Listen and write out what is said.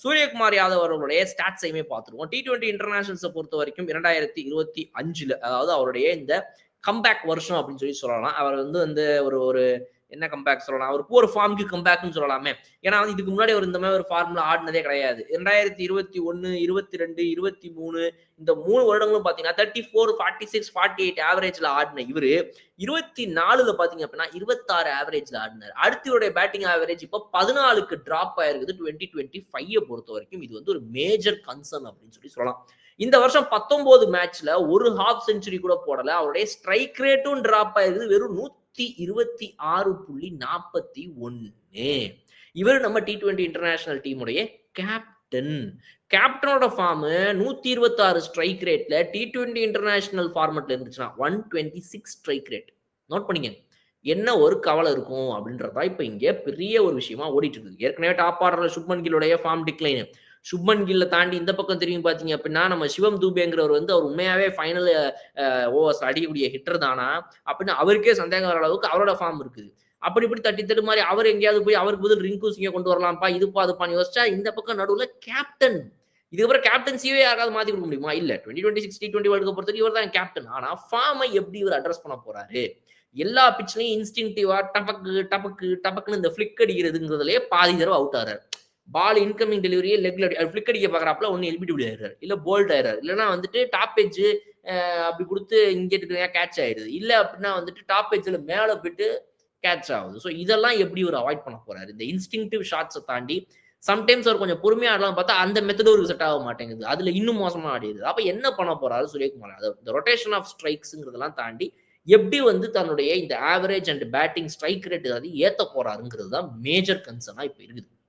சூரியகுமார் யாதவ் அவர்களுடைய ஸ்டாட்ஸையுமே பார்த்துருவோம். T20 இன்டர்நேஷனல்ஸ பொறுத்தவரைக்கும் 2025ல அதாவது அவருடைய இந்த கம்பேக் வருஷம் அப்படின்னு சொல்லலாம். அவர் வந்து ஒரு ஒரு என்ன கம்பேக் சொல்லலாம்? ஒரு புவர் ஃபார்ம்க்கு கம்பேக்ன்னு சொல்லலாமே. ஏன்னா வந்து இதுக்கு முன்னாடி அவர் இந்த மாரி ஒரு ஃபார்ம்ல ஆடுனதே கிடையாது. 2021, 22, 23 இந்த 3 வருடங்களும் பார்த்தீங்கன்னா 34, 46, 48 ஆவரேஜ்ல ஆடின இவரு 24ல பார்த்தீங்க அப்படின்னா 26 ஆவரேஜ்ல ஆடினாரு. அடுத்து இவருடைய பேட்டிங் ஆவரேஜ் இப்ப 14க்கு டிராப் ஆயிருக்குது 2025 பொறுத்தவரைக்கும். இது வந்து ஒரு மேஜர் கன்சர்ன் அப்படின்னு சொல்லலாம். இந்த வருஷம் 19 மேட்ச்ல ஒரு ஹாஃப் செஞ்சுரி கூட போடல. அவருடைய ஸ்ட்ரைக் ரேட்டும் டிராப் ஆயிருக்குது. வெறும் 126.41. இவர் நம்ம T20 இன்டர்நேஷனல் டீமுடைய கேப்டன். கேப்டனோட ஃபார்ம் 126 ஸ்ட்ரைக் ரேட்ல T20 இன்டர்நேஷனல் ஃபார்மட்ல இருந்துச்சுன்னா 126 ஸ்ட்ரைக் ரேட். நோட் பண்ணிக்கங்க. என்ன ஒரு கவலை இருக்கும் அப்படின்றதா இப்ப இங்க பெரிய ஒரு விஷயமா ஓடிட்டு இருக்குது. ஏற்கனவே டாப் ஆர்டர்ல சுப்மன் கில்லுடைய ஃபார்ம் டிக்ளைன். சுப்மன் கில்ல தாண்டி இந்த பக்கம் திரும்பி பார்த்தீங்க அப்படின்னா, நம்ம சிவம் தூபேங்கிறவர் வந்து அவர் உண்மையாவே ஃபைனல் ஓவர்ஸ் அடிக்கக்கூடிய ஹிட்டர் தானா? அப்படின்னு அவருக்கே சந்தேகம் வர அளவுக்கு அவரோட ஃபார்ம் இருக்குது. அப்படி இப்படி தட்டி தடுமாறி அவர் எங்கேயாவது போய் அவருக்கு பதில் ரிங்கு சிங்க கொண்டு வரலாம்ப்பா, இதுப்பா அதுப்பான்னு யோசிச்சா இந்த பக்கம் நடுவுல கேப்டன். இதுக்கப்புறம் கேப்டன்சியே யாராவது மாத்தி கொடுக்க முடியுமா? இல்ல. 2026 T20 வேர்ல்ட் கப் பொறுத்தவரைக்கும் இவர் தான் கேப்டன். ஆனா ஃபார்மை எப்படி இவர் அட்ரஸ் பண்ண போறாரு? எல்லா பிட்ச்லயும் இன்ஸ்டிங்டிவா டபக்கு டபக்கு டபக்குன்னு இந்த ஃபிளிக் அடிக்கிறதுங்கிறதுலயே பாதி தடவை அவுட் ஆறாரு. பால் இன்கமிங் டெலிவரியே லெக்ல ஃபிளிக் அடிக்க பார்க்குறாப்புல ஒன்னு எல்பிடபிள்யூ ஆயிடுறாரு. இல்ல போல்ட் ஆயிடுறாரு. இல்லன்னா வந்துட்டு டாப் எட்ஜ் அப்படி குடுத்து இங்க இருக்கிற கேட்ச் ஆயிடுது. இல்ல அப்படின்னா வந்துட்டு டாப் எட்ஜ்ல மேல போயிட்டு கேட்ச் ஆகுது. ஸோ இதெல்லாம் எப்படி இவர் அவாய்ட் பண்ண போறாரு? இந்த இன்ஸ்டிங்டிவ் ஷாட்ஸ தாண்டி சம்டைம்ஸ் அவர் கொஞ்சம் பொறுமையா ஆடலாம்னு பார்த்தா அந்த மெத்தட் அவருக்கு செட் ஆக மாட்டேங்குது. அதுல இன்னும் மோசமா ஆடிடுது. அப்ப என்ன பண்ண போறாரு சூரியகுமார் யாதவ்? இந்த ரொட்டேஷன் ஆஃப் ஸ்ட்ரைக்ஸ்ங்கிறதெல்லாம் தாண்டி எப்படி வந்து தன்னுடைய இந்த average and batting strike rate ஏத்த போறாருங்கிறது தான் மேஜர் கன்சர்னா இப்ப இருக்குது.